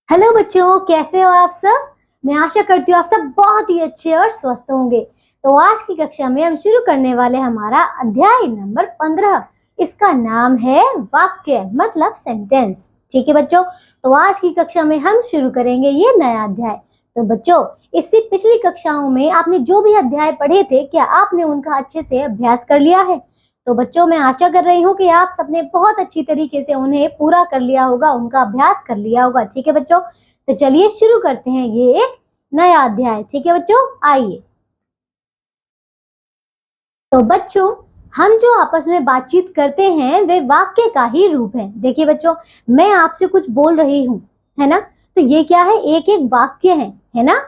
Hello बच्चों, कैसे हो आप सब। मैं आशा करती हूँ आप सब बहुत ही अच्छे और स्वस्थ होंगे। तो आज की कक्षा में हम शुरू करने वाले हमारा अध्याय नंबर 15। इसका नाम है वाक्य मतलब सेंटेंस। ठीक है बच्चों, तो आज की कक्षा में हम शुरू करेंगे ये नया अध्याय। तो बच्चों, इससे पिछली कक्षाओं में आपने जो भी अध्याय पढ़े थे, क्या आपने उनका अच्छे से अभ्यास कर लिया है? तो बच्चों, मैं आशा कर रही हूँ कि आप सबने बहुत अच्छी तरीके से उन्हें पूरा कर लिया होगा, उनका अभ्यास कर लिया होगा। ठीक है बच्चों, तो चलिए शुरू करते हैं ये एक नया अध्याय। ठीक है बच्चों, आइए। तो बच्चों, हम जो आपस में बातचीत करते हैं वे वाक्य का ही रूप है। देखिए बच्चों, मैं आपसे कुछ बोल रही हूँ, है ना, तो ये क्या है, एक एक वाक्य है ना।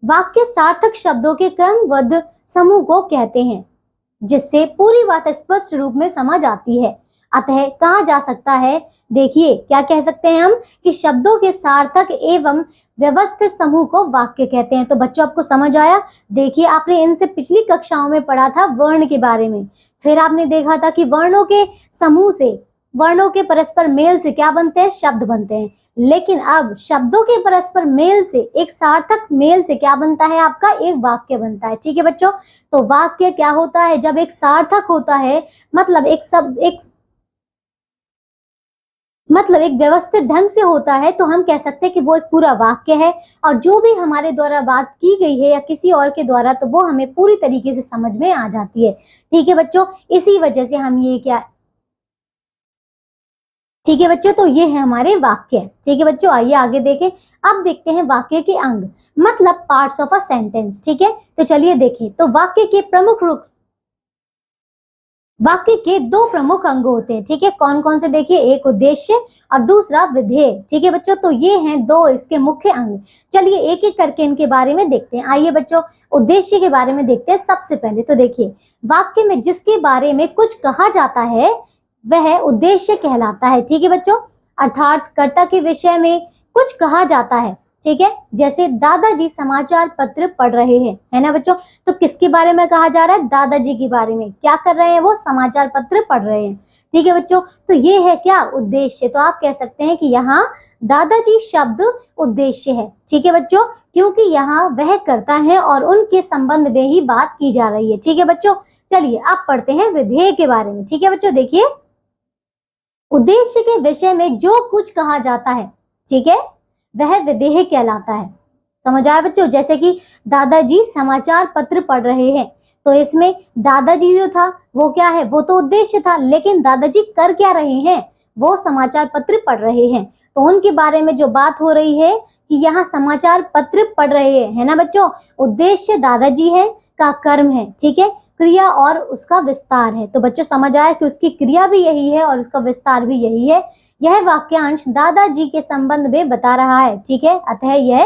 वाक्य सार्थक शब्दों के क्रमबद्ध समूह को कहते हैं, जिससे पूरी बात स्पष्ट रूप में समझ आती है। अतः कहा जा सकता है, देखिए क्या कह सकते हैं हम, कि शब्दों के सार्थक एवं व्यवस्थित समूह को वाक्य कहते हैं। तो बच्चों, आपको समझ आया? देखिए, आपने इनसे पिछली कक्षाओं में पढ़ा था वर्ण के बारे में, फिर आपने देखा था कि वर्णों के समूह से, वर्णों के परस्पर मेल से क्या बनते हैं, शब्द बनते हैं। लेकिन अब शब्दों के परस्पर मेल से, एक सार्थक मेल से क्या बनता है, आपका एक वाक्य बनता है। ठीक है बच्चों, तो वाक्य क्या होता है, जब एक सार्थक होता है, मतलब एक व्यवस्थित ढंग से होता है, तो हम कह सकते हैं कि वो एक पूरा वाक्य है। और जो भी हमारे द्वारा बात की गई है या किसी और के द्वारा, तो वो हमें पूरी तरीके से समझ में आ जाती है। ठीक है बच्चों, इसी वजह से हम ये क्या, ठीक है बच्चों, तो ये है हमारे वाक्य। ठीक है बच्चों, आइए आगे देखें। अब देखते हैं वाक्य के अंग, मतलब पार्ट्स ऑफ अ सेंटेंस। ठीक है, तो चलिए देखें। तो वाक्य के दो प्रमुख अंग होते हैं। ठीक है, कौन कौन से, देखिए, एक उद्देश्य और दूसरा विधेय। ठीक है बच्चों, तो ये हैं दो इसके मुख्य अंग। चलिए एक एक करके इनके बारे में देखते हैं। आइए बच्चों, उद्देश्य के बारे में देखते हैं सबसे पहले। तो देखिए, वाक्य में जिसके बारे में कुछ कहा जाता है वह उद्देश्य कहलाता है। ठीक है बच्चों, अर्थात कर्ता के विषय में कुछ कहा जाता है। ठीक है, जैसे दादाजी समाचार पत्र पढ़ रहे हैं, है ना बच्चों। तो किसके बारे में कहा जा रहा है, दादाजी के बारे में। क्या कर रहे हैं, वो समाचार पत्र पढ़ रहे हैं। ठीक है बच्चों, तो ये है क्या, उद्देश्य। तो आप कह सकते हैं कि यहाँ दादाजी शब्द उद्देश्य है। ठीक है बच्चों, क्योंकि यहाँ वह करता है और उनके संबंध में ही बात की जा रही है। ठीक है बच्चों, चलिए अब पढ़ते हैं विधेय के बारे में। ठीक है बच्चों, देखिए, उद्देश्य के विषय में जो कुछ कहा जाता है, ठीक है, वह विधेय कहलाता है। समझ आया बच्चों? जैसे कि दादाजी समाचार पत्र पढ़ रहे हैं, तो इसमें दादाजी जो था वो क्या है, वो तो उद्देश्य था, लेकिन दादाजी कर क्या रहे हैं, वो समाचार पत्र पढ़ रहे हैं। तो उनके बारे में जो बात हो रही है कि यहाँ समाचार पत्र पढ़ रहे हैं, है ना बच्चों। उद्देश्य दादाजी है का कर्म है, ठीक है, क्रिया और उसका विस्तार है। तो बच्चों समझ आया कि उसकी क्रिया भी यही है और उसका विस्तार भी यही है। यह वाक्यांश दादाजी के संबंध में बता रहा है। ठीक है, अतः यह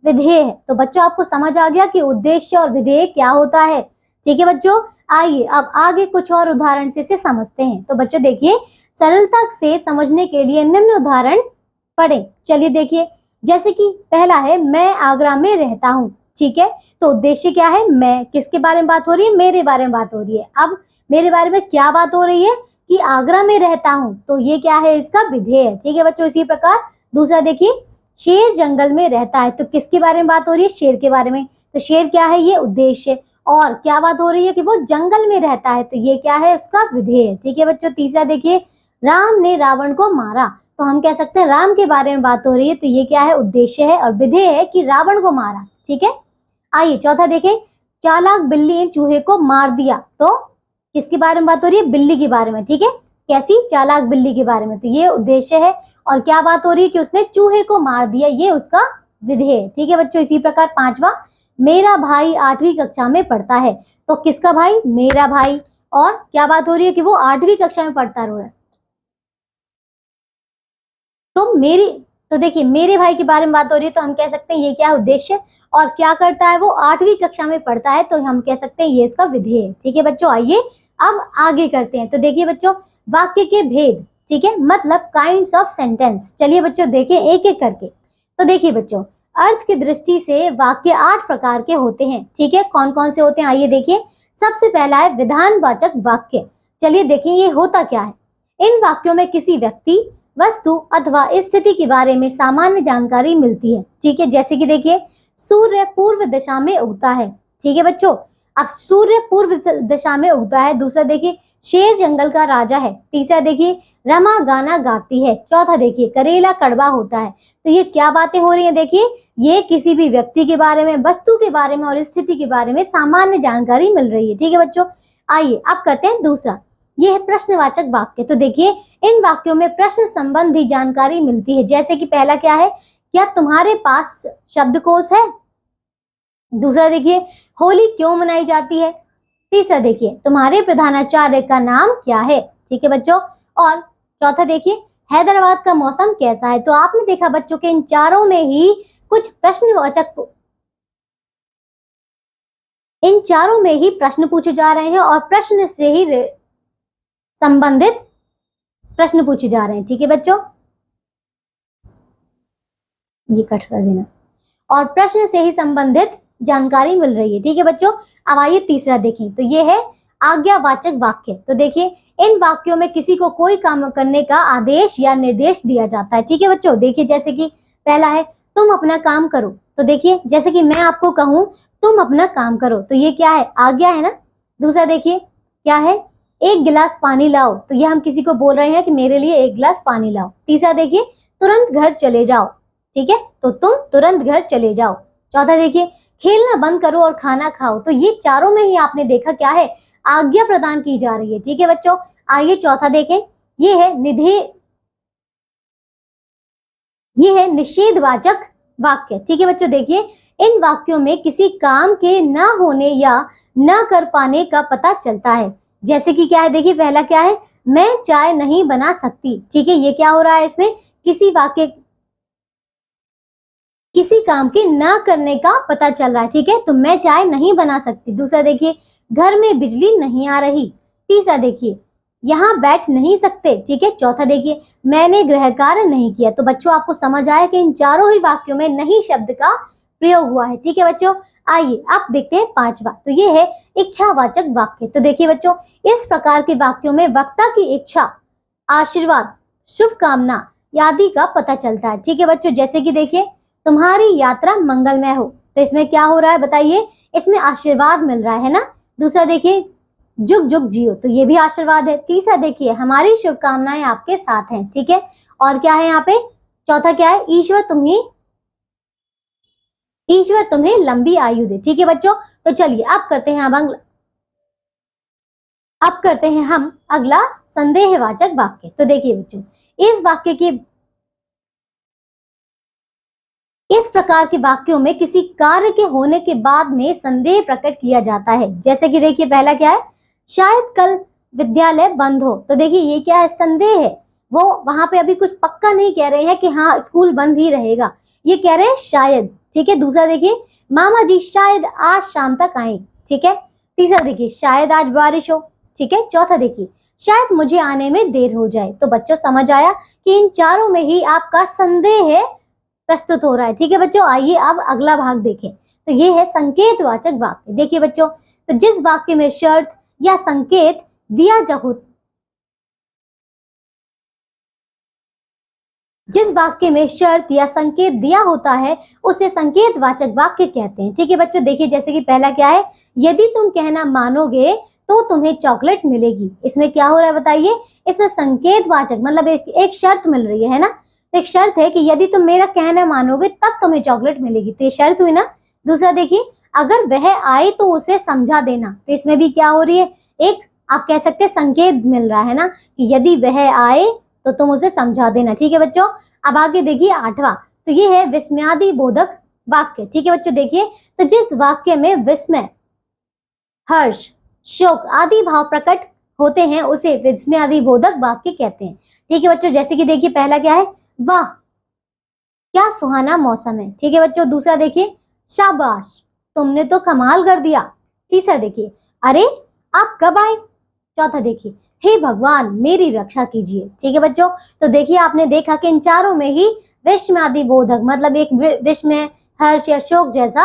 विधेय है। तो बच्चों, आपको समझ आ गया कि उद्देश्य और विधेय क्या होता है। ठीक है बच्चों, आइए अब आगे कुछ और उदाहरण से समझते हैं। तो बच्चों देखिए, सरलता से समझने के लिए निम्न उदाहरण पढ़ें। चलिए देखिए, जैसे कि पहला है, मैं आगरा में रहता हूँ। ठीक है, तो उद्देश्य क्या है, मैं, किसके बारे में बात हो रही है, मेरे बारे में बात हो रही है। अब मेरे बारे में क्या बात हो रही है, कि आगरा में रहता हूँ, तो ये क्या है, इसका विधेय है। ठीक है बच्चों, इसी प्रकार दूसरा देखिए, शेर जंगल में रहता है, तो किसके बारे में बात हो रही है, शेर के बारे में। तो शेर क्या है, ये उद्देश्य, और क्या बात हो रही है कि वो जंगल में रहता है, तो ये क्या है, उसका विधेय। ठीक है बच्चों, तीसरा देखिए, राम ने रावण को मारा, तो हम कह सकते हैं राम के बारे में बात हो रही है, तो ये क्या है, उद्देश्य है, और विधेय है कि रावण को मारा। ठीक है, आइए चौथा देखें, चालाक बिल्ली ने चूहे को मार दिया, तो किसके बारे में बात हो रही है, बिल्ली के बारे में। ठीक है, कैसी, चालाक बिल्ली के बारे में, तो ये उद्देश्य है। और क्या बात हो रही है कि उसने चूहे को मार दिया, ये उसका विधेय है। ठीक है बच्चों, इसी प्रकार पांचवा, मेरा भाई 8वीं कक्षा में पढ़ता है, तो किसका भाई, मेरा भाई, और क्या बात हो रही है कि वो 8वीं कक्षा में पढ़ता रहा है। तो मेरी, तो देखिए, मेरे भाई के बारे में बात हो रही है, तो हम कह सकते हैं ये क्या, उद्देश्य, और क्या करता है, वो 8वीं कक्षा में पढ़ता है, तो हम कह सकते हैं ये इसका विधेय है। ठीक है बच्चों, आइए अब आगे करते हैं। तो देखिए बच्चों, वाक्य के भेद, ठीक है, मतलब काइंड्स ऑफ सेंटेंस। चलिए बच्चों देखें एक एक करके। तो देखिए बच्चों, अर्थ की दृष्टि से वाक्य 8 प्रकार के होते हैं। ठीक है, कौन कौन से होते हैं, आइए देखिए। सबसे पहला है विधानवाचक वाक्य। चलिए देखिए ये होता क्या है। इन वाक्यों में किसी व्यक्ति, वस्तु अथवा स्थिति के बारे में सामान्य जानकारी मिलती है। ठीक है, जैसे कि देखिए सूर्य पूर्व दिशा में उगता है। ठीक है बच्चों, अब सूर्य पूर्व दिशा में उगता है। दूसरा देखिए शेर जंगल का राजा है। तीसरा देखिए रमा गाना गाती है। चौथा देखिए करेला कड़वा होता है। तो ये क्या बातें हो रही हैं, देखिए ये किसी भी व्यक्ति के बारे में, वस्तु के बारे में और स्थिति के बारे में सामान्य जानकारी मिल रही है। ठीक है बच्चों, आइए अब करते हैं दूसरा, ये है प्रश्नवाचक वाक्य। तो देखिए इन वाक्यों में प्रश्न संबंधी जानकारी मिलती है। जैसे कि पहला क्या है, क्या तुम्हारे पास शब्दकोश है। दूसरा देखिए होली क्यों मनाई जाती है। तीसरा देखिए तुम्हारे प्रधानाचार्य का नाम क्या है। ठीक है बच्चों, और चौथा देखिए हैदराबाद का मौसम कैसा है। तो आपने देखा बच्चों के इन चारों में ही कुछ प्रश्नवाचक, इन चारों में ही प्रश्न पूछे जा रहे हैं और प्रश्न से ही संबंधित प्रश्न पूछे जा रहे हैं। ठीक है बच्चों, ये कट कर देना, और प्रश्न से ही संबंधित जानकारी मिल रही है। ठीक है बच्चों, अब आइए तीसरा देखें। तो ये है आज्ञावाचक वाक्य। तो देखिए इन वाक्यों में किसी को कोई काम करने का आदेश या निर्देश दिया जाता है। ठीक है बच्चों, देखिए जैसे कि पहला है तुम अपना काम करो। तो देखिए जैसे कि मैं आपको कहूं तुम अपना काम करो, तो ये क्या है, आज्ञा है ना। दूसरा देखिए क्या है, एक गिलास पानी लाओ। तो ये हम किसी को बोल रहे हैं कि मेरे लिए एक गिलास पानी लाओ। तीसरा देखिए तुरंत घर चले जाओ। ठीक है, तो तुम तुरंत घर चले जाओ। चौथा देखिए खेलना बंद करो और खाना खाओ। तो ये चारों में ही आपने देखा क्या है, आज्ञा प्रदान की जा रही है। ठीक है बच्चों, आइए चौथा देखें, ये है निषेधवाचक वाक्य। ठीक है बच्चों, देखिए इन वाक्यों में किसी काम के न होने या न कर पाने का पता चलता है। जैसे कि क्या है, देखिए पहला क्या है, मैं चाय नहीं बना सकती। ठीक है, ये क्या हो रहा है, इसमें किसी काम के ना करने का पता चल रहा है। ठीक है, तो मैं चाय नहीं बना सकती। दूसरा देखिए घर में बिजली नहीं आ रही। तीसरा देखिए यहाँ बैठ नहीं सकते। ठीक है, चौथा देखिए मैंने गृह कार्य नहीं किया। तो बच्चों आपको समझ आया कि इन चारों ही वाक्यों में नहीं शब्द का प्रयोग हुआ है। ठीक है बच्चों, आइए अब देखते हैं पांचवा। तो ये है इच्छावाचक वाक्य। तो देखिए बच्चों इस प्रकार के वाक्यों में वक्ता की इच्छा, आशीर्वाद, शुभकामना आदि का पता चलता है। ठीक है बच्चों, जैसे कि देखिए तुम्हारी यात्रा मंगलमय हो। तो इसमें क्या हो रहा है बताइए, इसमें आशीर्वाद मिल रहा है ना। दूसरा देखिए जुग जुग जियो, तो ये भी आशीर्वाद है। तीसरा देखिए हमारी शुभकामनाएं आपके साथ हैं। ठीक है, और क्या है यहाँ पे, चौथा क्या है, ईश्वर तुम्हें लंबी आयु दे। ठीक है बच्चों, तो चलिए अब करते हैं हम अगला संदेहवाचक वाक्य। तो देखिए बच्चों इस प्रकार के वाक्यों में किसी कार्य के होने के बाद में संदेह प्रकट किया जाता है। जैसे कि देखिए पहला क्या है, शायद कल विद्यालय बंद हो। तो देखिए ये क्या है, संदेह है। वो वहां पे अभी कुछ पक्का नहीं कह रहे हैं कि हाँ स्कूल बंद ही रहेगा, ये कह रहे हैं शायद। ठीक है, दूसरा देखिए मामा जी शायद आज शाम तक आए। ठीक है, तीसरा देखिए शायद आज बारिश हो। ठीक है, चौथा देखिए शायद मुझे आने में देर हो जाए। तो बच्चों समझ आया कि इन चारों में ही आपका संदेह प्रस्तुत हो रहा है। ठीक है बच्चों, आइए अब अगला भाग देखें। तो ये है संकेतवाचक वाक्य। देखिए बच्चों, तो जिस वाक्य में शर्त या संकेत दिया होता है उसे संकेतवाचक वाक्य कहते हैं। ठीक है बच्चों, देखिए जैसे कि पहला क्या है, यदि तुम कहना मानोगे तो तुम्हें चॉकलेट मिलेगी। इसमें क्या हो रहा है बताइए, इसमें संकेतवाचक मतलब एक शर्त मिल रही है ना। एक शर्त है कि यदि तुम मेरा कहना मानोगे तब तुम्हें चॉकलेट मिलेगी, तो ये शर्त हुई ना। दूसरा देखिए अगर वह आए तो उसे समझा देना। तो इसमें भी क्या हो रही है, एक आप कह सकते हैं संकेत मिल रहा है ना कि यदि वह आए तो तुम उसे समझा देना। ठीक है बच्चों, अब आगे देखिए आठवां। तो ये है विस्मयादि बोधक वाक्य। ठीक है बच्चों, देखिए तो जिस वाक्य में विस्मय, हर्ष, शोक आदि भाव प्रकट होते हैं उसे विस्मयादि बोधक वाक्य कहते हैं। ठीक है बच्चों, जैसे कि देखिए पहला क्या है, वाह क्या सुहाना मौसम है। ठीक है बच्चों, दूसरा देखिए शाबाश तुमने तो कमाल कर दिया। तीसरा देखिए अरे आप कब आए। चौथा देखिए हे भगवान मेरी रक्षा कीजिए। ठीक है बच्चों, तो देखिए आपने देखा कि इन चारों में ही विस्मयादि बोधक मतलब एक विस्मय, हर्ष या शोक जैसा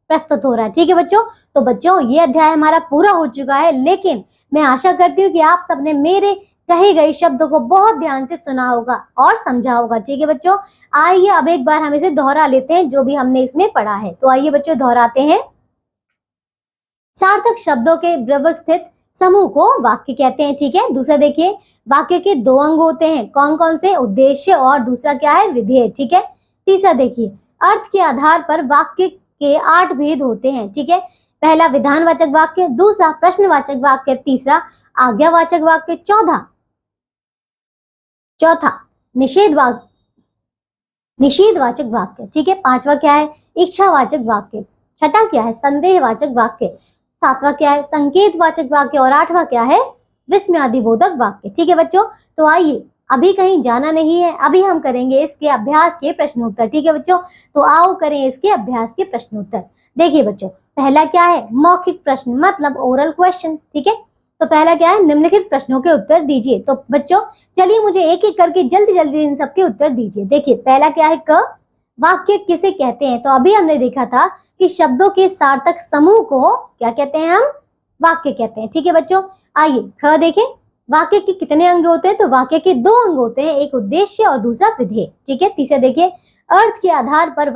प्रस्तुत हो रहा है। ठीक है बच्चों, तो बच्चों ये अध्याय हमारा पूरा हो चुका है, लेकिन मैं आशा करती हूँ कि आप सबने मेरे कहे गए शब्दों को बहुत ध्यान से सुना होगा और समझा होगा। ठीक है बच्चों, आइए अब एक बार हम इसे दोहरा लेते हैं जो भी हमने इसमें पढ़ा है। तो आइए बच्चों दोहराते हैं। सार्थक शब्दों के व्यवस्थित समूह को वाक्य कहते हैं। ठीक है, दूसरा देखिए, वाक्य के दो अंग होते हैं, कौन कौन से? उद्देश्य और दूसरा क्या है? विधेय। ठीक है, तीसरा देखिए, अर्थ के आधार पर वाक्य के 8 भेद होते हैं। ठीक है, पहला विधानवाचक वाक्य, दूसरा प्रश्नवाचक वाक्य, तीसरा आज्ञावाचक वाक्य, चौथा निषेधवाचक वाक्य। ठीक है, पांचवा क्या है? इच्छावाचक वाक्य, छठा क्या है? संदेहवाचक वाक्य, सातवां क्या है? संकेतवाचक वाक्य और आठवां क्या है? विस्मयादिबोधक वाक्य। ठीक है बच्चों, तो आइए, अभी कहीं जाना नहीं है, अभी हम करेंगे इसके अभ्यास के प्रश्नोत्तर। ठीक है बच्चों, तो आओ करें इसके अभ्यास के प्रश्नोत्तर। देखिए बच्चों, पहला क्या है? मौखिक प्रश्न मतलब ओरल क्वेश्चन। ठीक है, तो पहला क्या है? निम्नलिखित प्रश्नों के उत्तर दीजिए। तो बच्चों चलिए मुझे एक एक करके जल्दी जल्दी इन सबके उत्तर दीजिए। देखिए पहला क्या है? क, वाक्य किसे कहते हैं? तो अभी हमने देखा था कि शब्दों के सार्थक समूह को क्या कहते हैं? हम वाक्य कहते हैं। ठीक है बच्चों, आइए ख देखें, वाक्य के कितने अंग होते हैं? तो वाक्य के 2 अंग होते हैं, एक उद्देश्य और दूसरा विधेय। ठीक है, तीसरा देखिए, अर्थ के आधार पर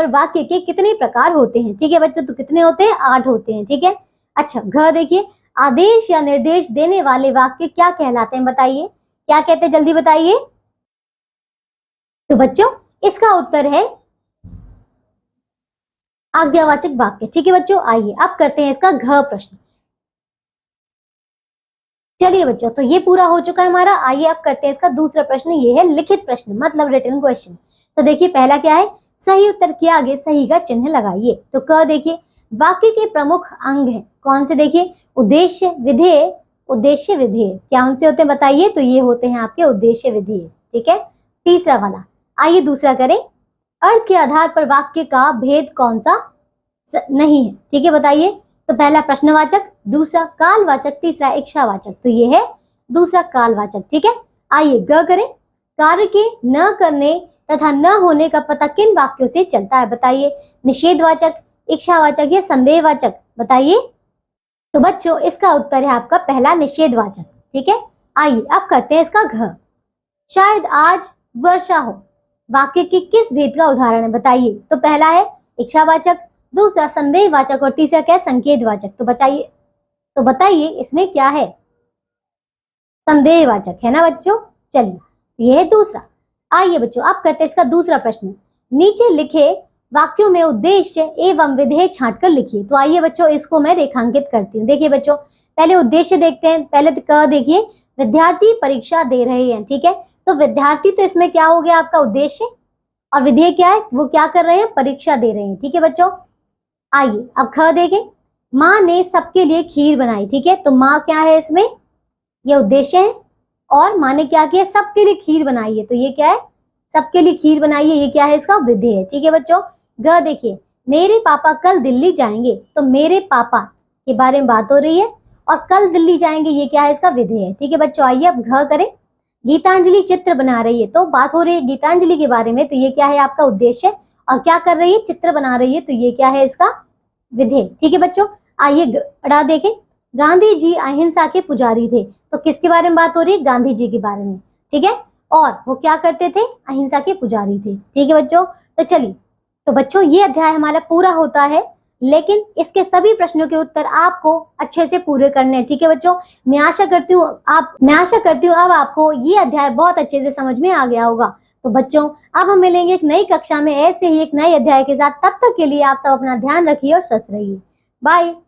वाक्य के कितने प्रकार होते हैं? ठीक है बच्चों, तो कितने होते हैं? 8 होते हैं। ठीक है, अच्छा घ देखिए, आदेश या निर्देश देने वाले वाक्य क्या कहलाते हैं? बताइए, क्या कहते हैं? जल्दी बताइए। तो बच्चों इसका उत्तर है आज्ञावाचक वाक्य। ठीक है बच्चों, आइए अब करते हैं इसका घ प्रश्न। चलिए बच्चों, तो ये पूरा हो चुका है हमारा। आइए अब करते हैं इसका दूसरा प्रश्न, ये है लिखित प्रश्न मतलब रिटन क्वेश्चन। तो देखिए पहला क्या है? सही उत्तर के आगे सही का चिन्ह लगाइए। तो क देखिए, वाक्य के प्रमुख अंग है, कौन से? देखिए उद्देश्य, विधेय, उद्देश्य विधेय, क्या उनसे होते हैं? बताइए। तो ये होते हैं आपके उद्देश्य विधेय। ठीक है, तीसरा वाला, आइए दूसरा करें, अर्थ के आधार पर वाक्य का भेद कौन सा नहीं है? ठीक है, बताइए। तो पहला प्रश्नवाचक, दूसरा कालवाचक, तीसरा इच्छावाचक, तो ये है दूसरा कालवाचक। ठीक है, आइए ग करें, कार्य के न करने तथा न होने का पता किन वाक्यों से चलता है? बताइए, निषेधवाचक, इच्छावाचक या संदेहवाचक? बताइए। तो बच्चों इसका उत्तर है आपका पहला निषेधवाचक। ठीक है, आइए अब करते हैं इसका घ। शायद आज वर्षा हो, वाक्य के किस भेद का उदाहरण है? बताइए। तो पहला है इच्छावाचक, दूसरा संदेहवाचक और तीसरा क्या है? संकेतवाचक। तो बताइए इसमें क्या है? संदेहवाचक है ना बच्चों। चलिए, ये है दूसरा। आइए बच्चों अब करते हैं इसका दूसरा प्रश्न, नीचे लिखे वाक्यों में उद्देश्य एवं विधेय छांटकर लिखिए। तो आइए बच्चों इसको मैं रेखांकित करती हूँ। देखिए बच्चों, पहले उद्देश्य देखते हैं। पहले तो क देखिए, विद्यार्थी परीक्षा दे रहे हैं। ठीक है, तो विद्यार्थी तो इसमें क्या हो गया? आपका उद्देश्य, और विधेय क्या है? वो क्या कर रहे हैं? परीक्षा दे रहे हैं। ठीक है बच्चों, आइए अब ख देखें, माँ ने सबके लिए खीर बनाई। ठीक है, तो माँ क्या है इसमें? ये उद्देश्य है, और माँ ने क्या किया? सबके लिए खीर बनाई है, तो ये क्या है? सबके लिए खीर बनाई है, ये क्या है? इसका विधेय है। ठीक है बच्चों, ग देखिए, मेरे पापा कल दिल्ली जाएंगे, तो मेरे पापा के बारे में बात हो रही है, और कल दिल्ली जाएंगे, ये क्या है? इसका विधेय है। ठीक है बच्चों, आइए अब घ करें, गीतांजलि चित्र बना रही है, तो बात हो रही है गीतांजलि के बारे में, तो ये क्या है? आपका उद्देश्य, और क्या कर रही है? चित्र बना रही है, तो ये क्या है? इसका विधेय। ठीक है बच्चों, आइए अड़ा देखें, गांधी जी अहिंसा के पुजारी थे, तो किसके बारे में बात हो रही है? गांधी जी के बारे में। ठीक है, और वो क्या करते थे? अहिंसा के पुजारी थे। ठीक है बच्चों, तो चलिए, तो बच्चों ये अध्याय हमारा पूरा होता है, लेकिन इसके सभी प्रश्नों के उत्तर आपको अच्छे से पूरे करने हैं। ठीक है बच्चों, मैं आशा करती हूँ अब आपको ये अध्याय बहुत अच्छे से समझ में आ गया होगा। तो बच्चों अब हम मिलेंगे एक नई कक्षा में ऐसे ही एक नए अध्याय के साथ। तब तक के लिए आप सब अपना ध्यान रखिए और स्वस्थ रहिए। बाय।